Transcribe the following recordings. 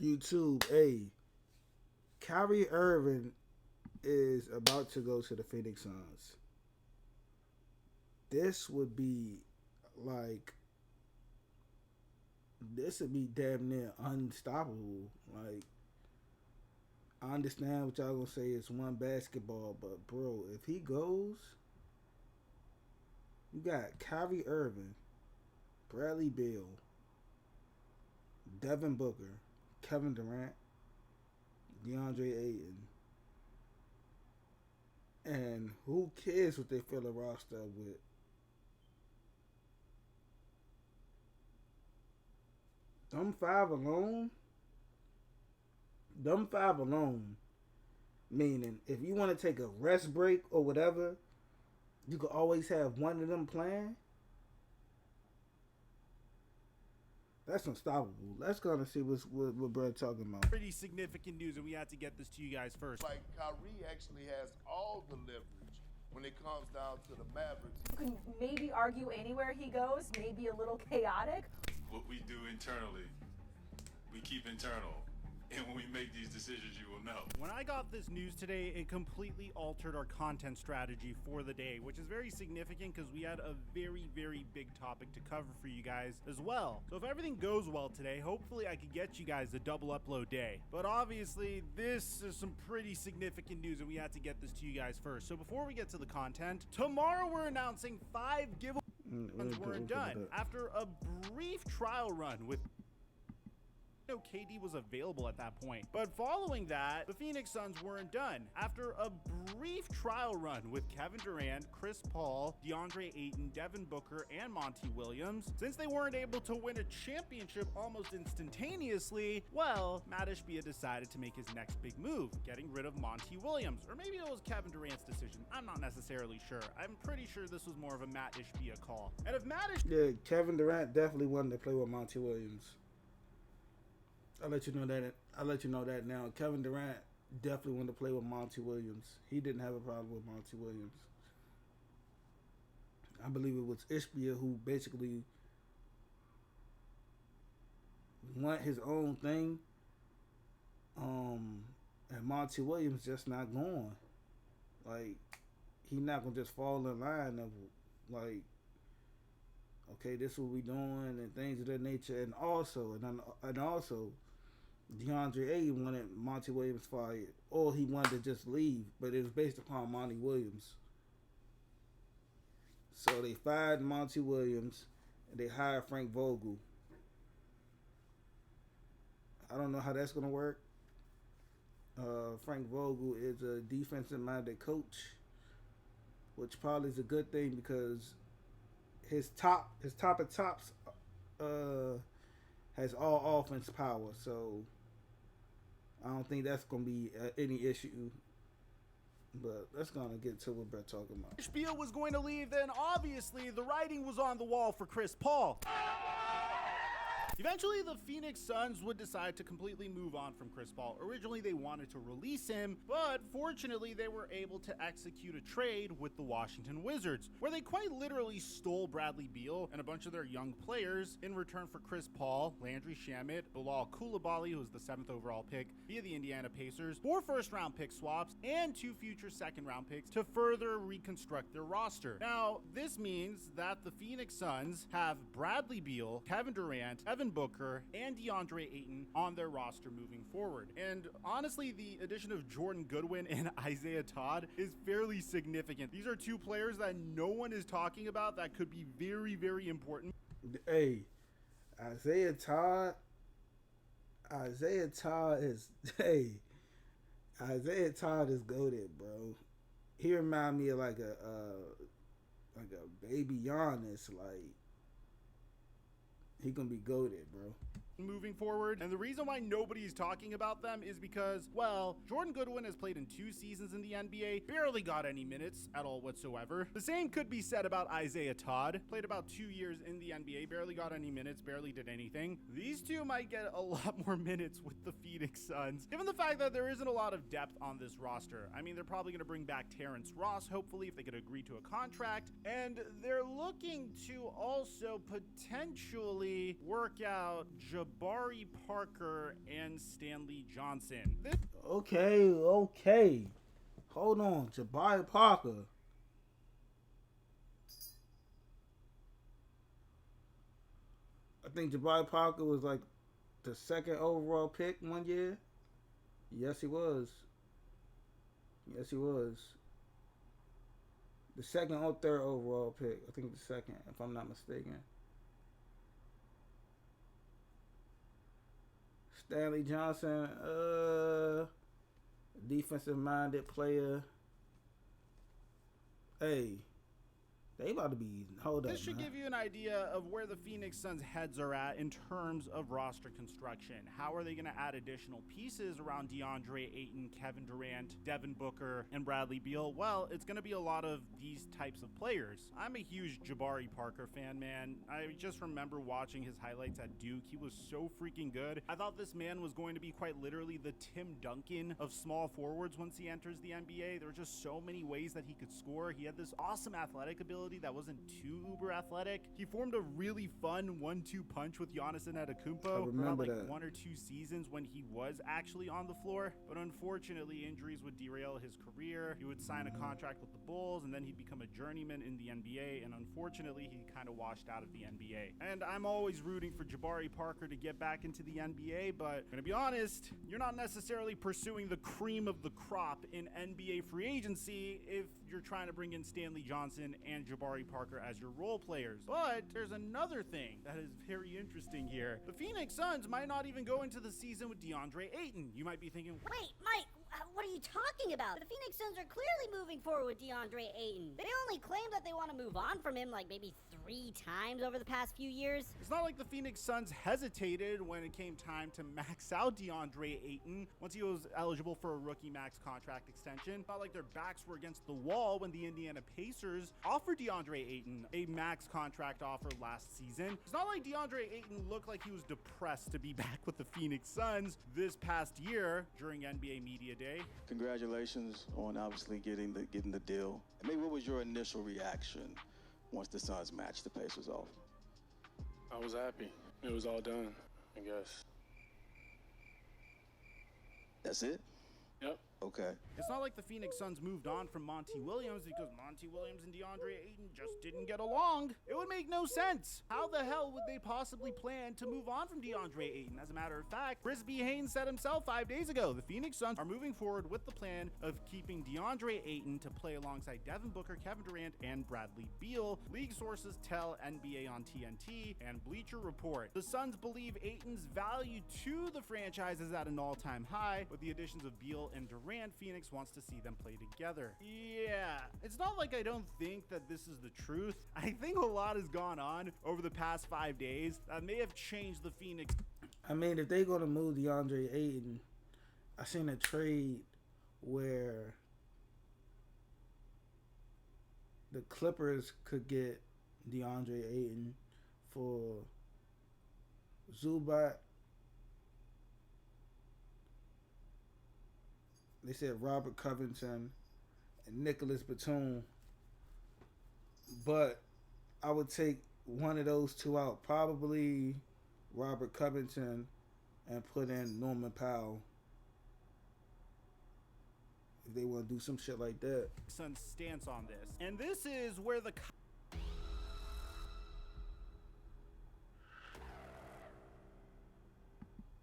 YouTube, hey, Kyrie Irving is about to go to the Phoenix Suns. This would be like this would be damn near unstoppable. Like I understand what y'all gonna say it's one basketball, but bro, if he goes, you got Kyrie Irving, Bradley Beal, Devin Booker, Kevin Durant, DeAndre Ayton, and who cares what they fill the roster up with? Them five alone, them five alone. Meaning, if you want to take a rest break or whatever, you could always have one of them playing. That's unstoppable. Let's go and see what Brad talking about. Pretty significant news, and we had to get this to you guys first. Like Kyrie actually has all the leverage when it comes down to the Mavericks. You can maybe argue anywhere he goes, maybe a little chaotic. What we do internally, we keep internal. And when we make these decisions, you will know. When I got this news today, it completely altered our content strategy for the day, which is very significant because we had a very, very big topic to cover for you guys as well. So if everything goes well today, hopefully I could get you guys a double upload day. But obviously, this is some pretty significant news and we had to get this to you guys first. So before we get to the content, tomorrow we're announcing 5 giveaways weren't done. After a brief trial run with KD was available at that point. But following that, the Phoenix Suns weren't done. After a brief trial run with Kevin Durant, Chris Paul, DeAndre Ayton, Devin Booker, and Monty Williams, since they weren't able to win a championship almost instantaneously, well, Matt Ishbia decided to make his next big move, getting rid of Monty Williams. Or maybe it was Kevin Durant's decision. I'm not necessarily sure. I'm pretty sure this was more of a Matt Ishbia call. And if Matt Yeah, Kevin Durant definitely wanted to play with Monty Williams. I'll let you know that. I'll let you know that now. Kevin Durant definitely wanted to play with Monty Williams. He didn't have a problem with Monty Williams. I believe it was Ishbia who basically want his own thing. And Monty Williams just not going. Like, he not gonna just fall in line of like, okay, this is what we doing and things of that nature. And also, DeAndre Ayton wanted Monty Williams fired, or he wanted to just leave, but it was based upon Monty Williams. So they fired Monty Williams and they hired Frank Vogel. I don't know how that's gonna work. Frank Vogel is a defensive-minded coach, which probably is a good thing because his top of tops has all offense power. So I don't think that's gonna be any issue. But let's gonna get to what Brett talking about. Ishbia was going to leave, then obviously the writing was on the wall for Chris Paul. Eventually, the Phoenix Suns would decide to completely move on from Chris Paul. Originally, they wanted to release him, but fortunately, they were able to execute a trade with the Washington Wizards, where they quite literally stole Bradley Beal and a bunch of their young players in return for Chris Paul, Landry Shamet, Bilal Coulibaly, who was the 7th overall pick via the Indiana Pacers, 4 first-round pick swaps, and 2 future second-round picks to further reconstruct their roster. Now, this means that the Phoenix Suns have Bradley Beal, Kevin Durant, Devin Booker, and DeAndre Ayton on their roster moving forward. And honestly, the addition of Jordan Goodwin and Isaiah Todd is fairly significant. These are 2 players that no one is talking about that could be very, very important. Hey, Isaiah Todd is Isaiah Todd is goated, bro. He remind me of like a baby Giannis, like. He gonna be goated, bro. Moving forward, and the reason why nobody's talking about them is because, well, Jordan Goodwin has played in 2 seasons in the NBA, barely got any minutes at all whatsoever. The same could be said about Isaiah Todd, played about 2 years in the NBA, barely got any minutes, barely did anything. These 2 might get a lot more minutes with the Phoenix Suns, given the fact that there isn't a lot of depth on this roster. I mean, they're probably going to bring back Terrence Ross, hopefully, if they could agree to a contract, and they're looking to also potentially work out Jabari Parker and Stanley Johnson. Okay. Hold on, Jabari Parker. I think Jabari Parker was like the second overall pick one year. Yes, he was. The second or third overall pick. I think the second, if I'm not mistaken. Stanley Johnson, defensive-minded player. Hey, they about to be, hold up, This should give you an idea of where the Phoenix Suns' heads are at in terms of roster construction. How are they going to add additional pieces around DeAndre Ayton, Kevin Durant, Devin Booker, and Bradley Beal? Well, it's going to be a lot of these types of players. I'm a huge Jabari Parker fan, man. I just remember watching his highlights at Duke. He was so freaking good. I thought this man was going to be quite literally the Tim Duncan of small forwards once he enters the NBA. There were just so many ways that he could score. He had this awesome athletic ability that wasn't too uber athletic. He formed a really fun 1-2 punch with Giannis Antetokounmpo for about like 1 or 2 seasons when he was actually on the floor. But unfortunately, injuries would derail his career. He would sign a contract with the Bulls, and then he'd become a journeyman in the NBA. And unfortunately, he kind of washed out of the NBA. And I'm always rooting for Jabari Parker to get back into the NBA, but I'm gonna be honest, you're not necessarily pursuing the cream of the crop in NBA free agency if you're trying to bring in Stanley Johnson and Jabari Parker as your role players. But there's another thing that is very interesting here. The Phoenix Suns might not even go into the season with DeAndre Ayton. You might be thinking, Wait, Mike, what are you talking about? The Phoenix Suns are clearly moving forward with DeAndre Ayton. They only claim that they want to move on from him like maybe 3 times over the past few years. it's not like the Phoenix Suns hesitated when it came time to max out DeAndre Ayton once he was eligible for a rookie max contract extension. Not like their backs were against the wall when the Indiana Pacers offered DeAndre Ayton a max contract offer last season. It's not like DeAndre Ayton looked like he was depressed to be back with the Phoenix Suns this past year during NBA Media Day. Congratulations on obviously getting the deal. And maybe what was your initial reaction once the Suns matched the Pacers off? I was happy. It was all done, I guess. That's it? Yep. Okay. It's not like the Phoenix Suns moved on from Monty Williams because Monty Williams and DeAndre Ayton just didn't get along. It would make no sense. How the hell would they possibly plan to move on from DeAndre Ayton? As a matter of fact, Chris B. Haynes said himself 5 days ago, the Phoenix Suns are moving forward with the plan of keeping DeAndre Ayton to play alongside Devin Booker, Kevin Durant, and Bradley Beal. League sources tell NBA on TNT and Bleacher Report. The Suns believe Ayton's value to the franchise is at an all-time high. With the additions of Beal and Durant, Phoenix wants to see them play together. Yeah, it's not like I don't think that this is the truth. I think a lot has gone on over the past 5 days that may have changed the Phoenix. I mean, if they're going to move DeAndre Ayton, I seen a trade where the Clippers could get DeAndre Ayton for Zubac. They said Robert Covington and Nicholas Batum. But I would take one of those two out. Probably Robert Covington and put in Norman Powell. If they want to do some shit like that. Suns stance on this. And this is where the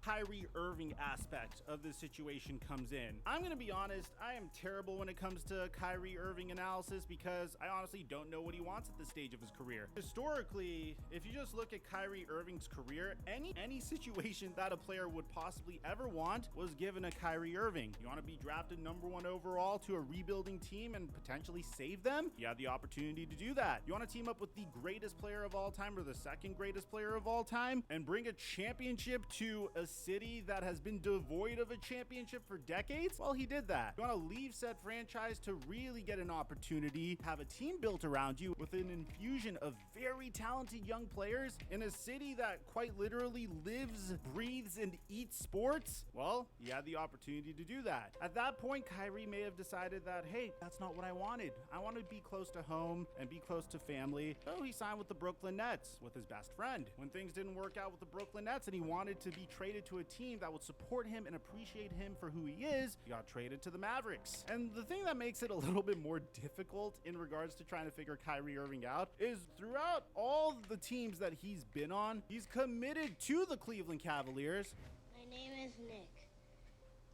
Kyrie Irving aspect of this situation comes in. I'm gonna be honest, I am terrible when it comes to Kyrie Irving analysis because I honestly don't know what he wants at this stage of his career. Historically, if you just look at Kyrie Irving's career, any situation that a player would possibly ever want was given to Kyrie Irving. You want to be drafted #1 overall to a rebuilding team and potentially save them? You have the opportunity to do that. You want to team up with the greatest player of all time or the second greatest player of all time and bring a championship to a city that has been devoid of a championship for decades? Well, he did that. You want to leave said franchise to really get an opportunity, have a team built around you with an infusion of very talented young players in a city that quite literally lives, breathes, and eats sports? Well, he had the opportunity to do that. At that point, Kyrie may have decided that, hey, that's not what I wanted. I want to be close to home and be close to family. So he signed with the Brooklyn Nets with his best friend. When things didn't work out with the Brooklyn Nets and he wanted to be traded to a team that would support him and appreciate him for who he is, he got traded to the Mavericks. And the thing that makes it a little bit more difficult in regards to trying to figure Kyrie Irving out is throughout all the teams that he's been on, he's committed to the Cleveland Cavaliers. My name is Nick.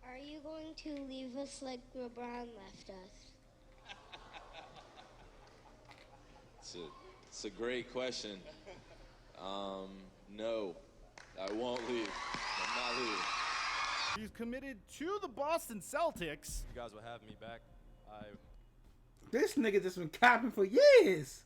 Are you going to leave us like LeBron left us? It's a great question. No, I won't leave. I'm not leaving. He's committed to the Boston Celtics. You guys will have me back. This nigga just been capping for years.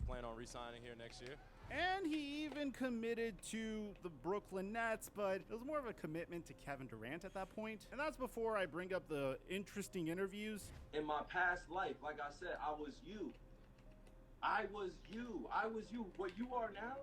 Plan on re-signing here next year. And he even committed to the Brooklyn Nets, but it was more of a commitment to Kevin Durant at that point. And that's before I bring up the interesting interviews. In my past life, like I said, I was you. I was you. I was you. What you are now,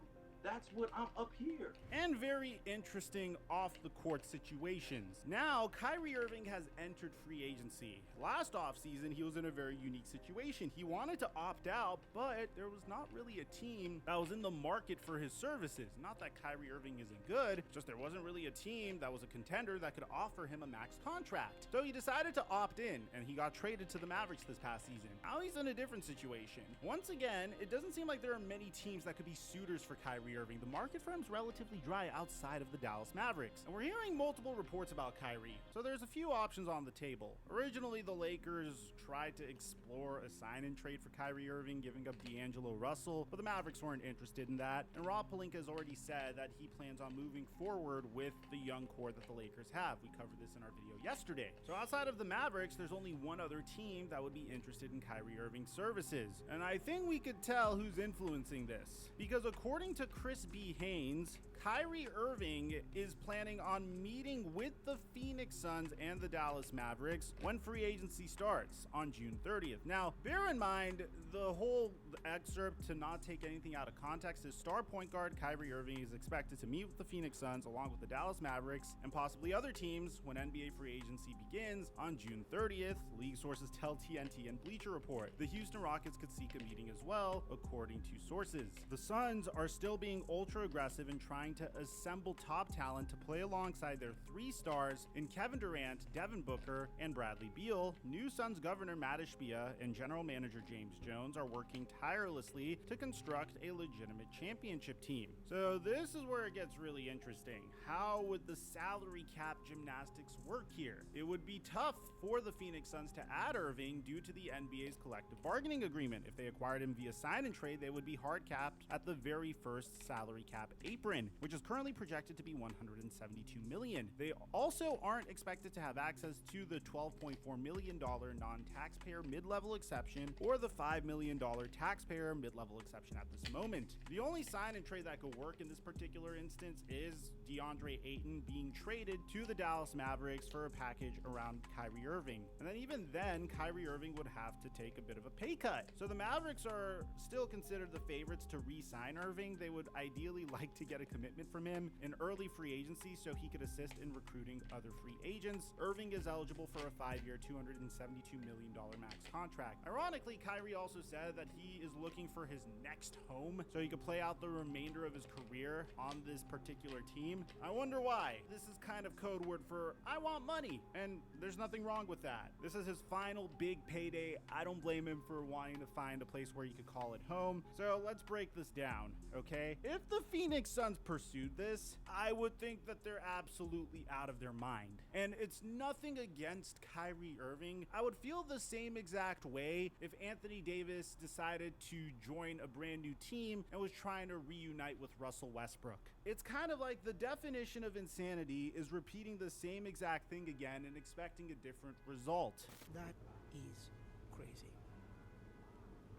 that's what I'm up here. And very interesting off-the-court situations. Now, Kyrie Irving has entered free agency. Last offseason, he was in a very unique situation. He wanted to opt out, but there was not really a team that was in the market for his services. Not that Kyrie Irving isn't good, just there wasn't really a team that was a contender that could offer him a max contract. So he decided to opt in, and he got traded to the Mavericks this past season. Now he's in a different situation. Once again, it doesn't seem like there are many teams that could be suitors for Kyrie Irving. The market for him is relatively dry outside of the Dallas Mavericks, and we're hearing multiple reports about Kyrie. So there's a few options on the table. Originally, the Lakers tried to explore a sign-and trade for Kyrie Irving, giving up D'Angelo Russell, but the Mavericks weren't interested in that. And Rob Pelinka has already said that he plans on moving forward with the young core that the Lakers have. We covered this in our video yesterday. So outside of the Mavericks, there's only one other team that would be interested in Kyrie Irving's services. And I think we could tell who's influencing this, because according to Chris B. Haynes, Kyrie Irving is planning on meeting with the Phoenix Suns and the Dallas Mavericks when free agency starts on June 30th. Now, bear in mind, the whole excerpt, to not take anything out of context, is star point guard Kyrie Irving is expected to meet with the Phoenix Suns along with the Dallas Mavericks and possibly other teams when NBA free agency begins on June 30th. League sources tell TNT and Bleacher Report. The Houston Rockets could seek a meeting as well, according to sources. The Suns are still being ultra aggressive in trying to assemble top talent to play alongside their three stars in Kevin Durant, Devin Booker, and Bradley Beal. New Suns governor Matt Ishbia and general manager James Jones are working tirelessly to construct a legitimate championship team. So this is where it gets really interesting. How would the salary cap gymnastics work here? It would be tough for the Phoenix Suns to add Irving due to the NBA's collective bargaining agreement. If they acquired him via sign and trade, they would be hard capped at the very first salary cap apron, which is currently projected to be $172 million. They also aren't expected to have access to the $12.4 million non-taxpayer mid-level exception or the $5 million taxpayer mid-level exception at this moment. The only sign and trade that could work in this particular instance is DeAndre Ayton being traded to the Dallas Mavericks for a package around Kyrie Irving. And then even then, Kyrie Irving would have to take a bit of a pay cut. So the Mavericks are still considered the favorites to re-sign Irving. They would ideally like to get a commitment from him in early free agency so he could assist in recruiting other free agents. Irving is eligible for a 5-year, $272 million max contract. Ironically, Kyrie also said that he is looking for his next home so he could play out the remainder of his career on this particular team. I wonder why. This is kind of code word for I want money, and there's nothing wrong with that. This is his final big payday. I don't blame him for wanting to find a place where he could call it home. So let's break this down, okay? If the Phoenix Suns pursued this, I would think that they're absolutely out of their mind. And it's nothing against Kyrie Irving. I would feel the same exact way if Anthony Davis decided to join a brand new team and was trying to reunite with Russell Westbrook. It's kind of like the definition of insanity is repeating the same exact thing again and expecting a different result. That is crazy.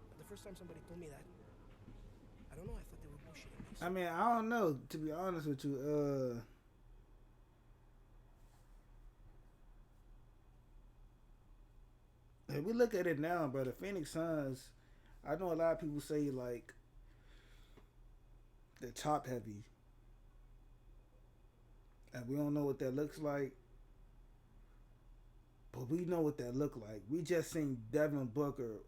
But the first time somebody told me that, I don't know, I thought they were bullshitting me. I mean, I don't know. To be honest with you, if we look at it now, bro, the Phoenix Suns, I know a lot of people say like they're top heavy, and we don't know what that looks like. But we know what that look like. We just seen Devin Booker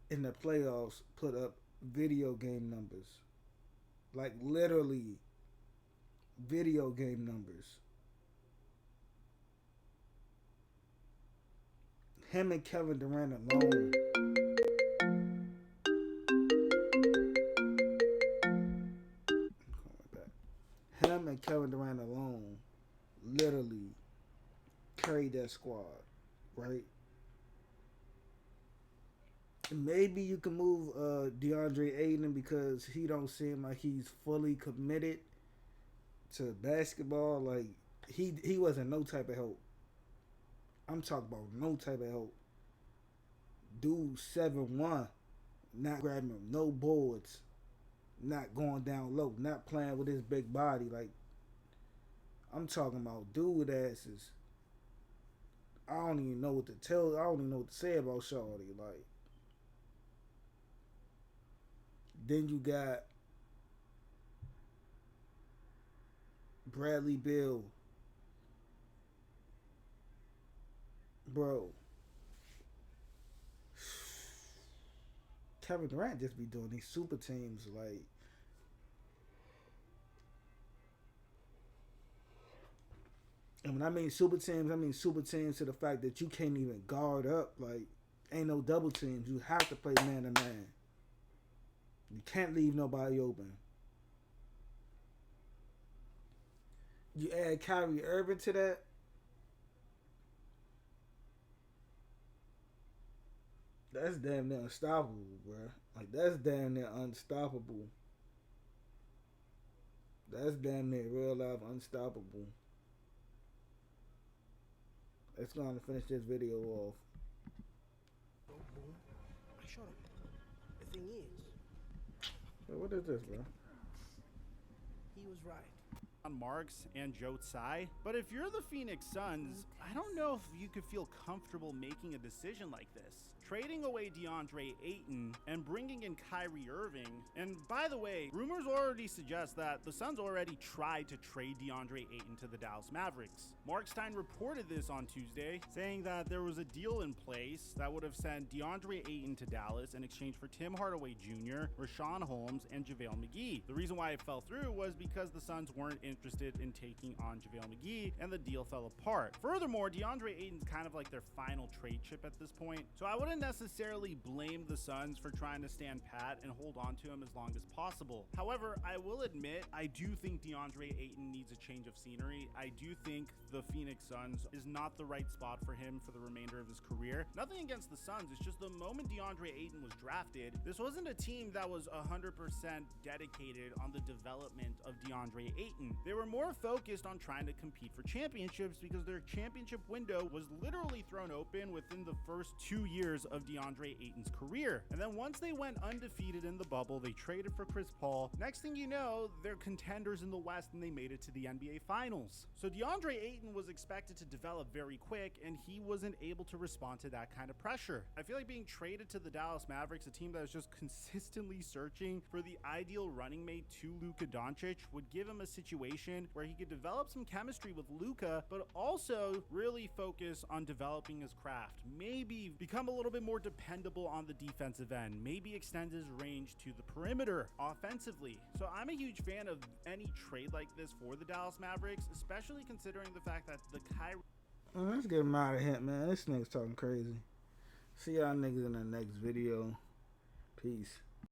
in the playoffs put up video game numbers. Like literally video game numbers. Him and Kevin Durant alone. Him and Kevin Durant alone literally carried that squad, right? Maybe you can move DeAndre Ayton because he don't seem like he's fully committed to basketball. Like he wasn't no type of help. I'm talking about no type of help. Dude 7'1", not grabbing no boards, not going down low, not playing with his big body. Like I'm talking about dude asses. I don't even know what to tell. I don't even know what to say about Shawty. Like, then you got Bradley Beal, bro. Kevin Durant just be doing these super teams, like. And when I mean super teams to the fact that you can't even guard up. Like, ain't no double teams. You have to play man to man. You can't leave nobody open. You add Kyrie Irving to that. That's damn near unstoppable, bro. Like, that's damn near unstoppable. That's damn near real life unstoppable. Let's go on and finish this video off. I shut up. The thing is... So what is this, bro? He was right. On Marks and Joe Tsai, but if you're the Phoenix Suns, I don't know if you could feel comfortable making a decision like this. Trading away DeAndre Ayton and bringing in Kyrie Irving. And by the way, rumors already suggest that the Suns already tried to trade DeAndre Ayton to the Dallas Mavericks. Mark Stein reported this on Tuesday, saying that there was a deal in place that would have sent DeAndre Ayton to Dallas in exchange for Tim Hardaway Jr., Rashawn Holmes, and JaVale McGee. The reason why it fell through was because the Suns weren't interested in taking on JaVale McGee, and the deal fell apart. Furthermore, DeAndre Ayton's kind of like their final trade chip at this point, so I wouldn't necessarily blame the Suns for trying to stand pat and hold on to him as long as possible. However, I will admit, I do think DeAndre Ayton needs a change of scenery. I do think the Phoenix Suns is not the right spot for him for the remainder of his career. Nothing against the Suns, it's just the moment DeAndre Ayton was drafted, this wasn't a team that was 100% dedicated on the development of DeAndre Ayton. They were more focused on trying to compete for championships because their championship window was literally thrown open within the first 2 years of DeAndre Ayton's career. And then once they went undefeated in the bubble, they traded for Chris Paul. Next thing you know, they're contenders in the West and they made it to the NBA Finals. So DeAndre Ayton was expected to develop very quick and he wasn't able to respond to that kind of pressure. I feel like being traded to the Dallas Mavericks, a team that was just consistently searching for the ideal running mate to Luka Doncic, would give him a situation where he could develop some chemistry with Luka, but also really focus on developing his craft. Maybe become a little bit more dependable on the defensive end. Maybe extend his range to the perimeter offensively. So I'm a huge fan of any trade like this for the Dallas Mavericks, especially considering the fact that the Kyrie... Let's get him out of here, man. This nigga's talking crazy. See y'all niggas in the next video. Peace.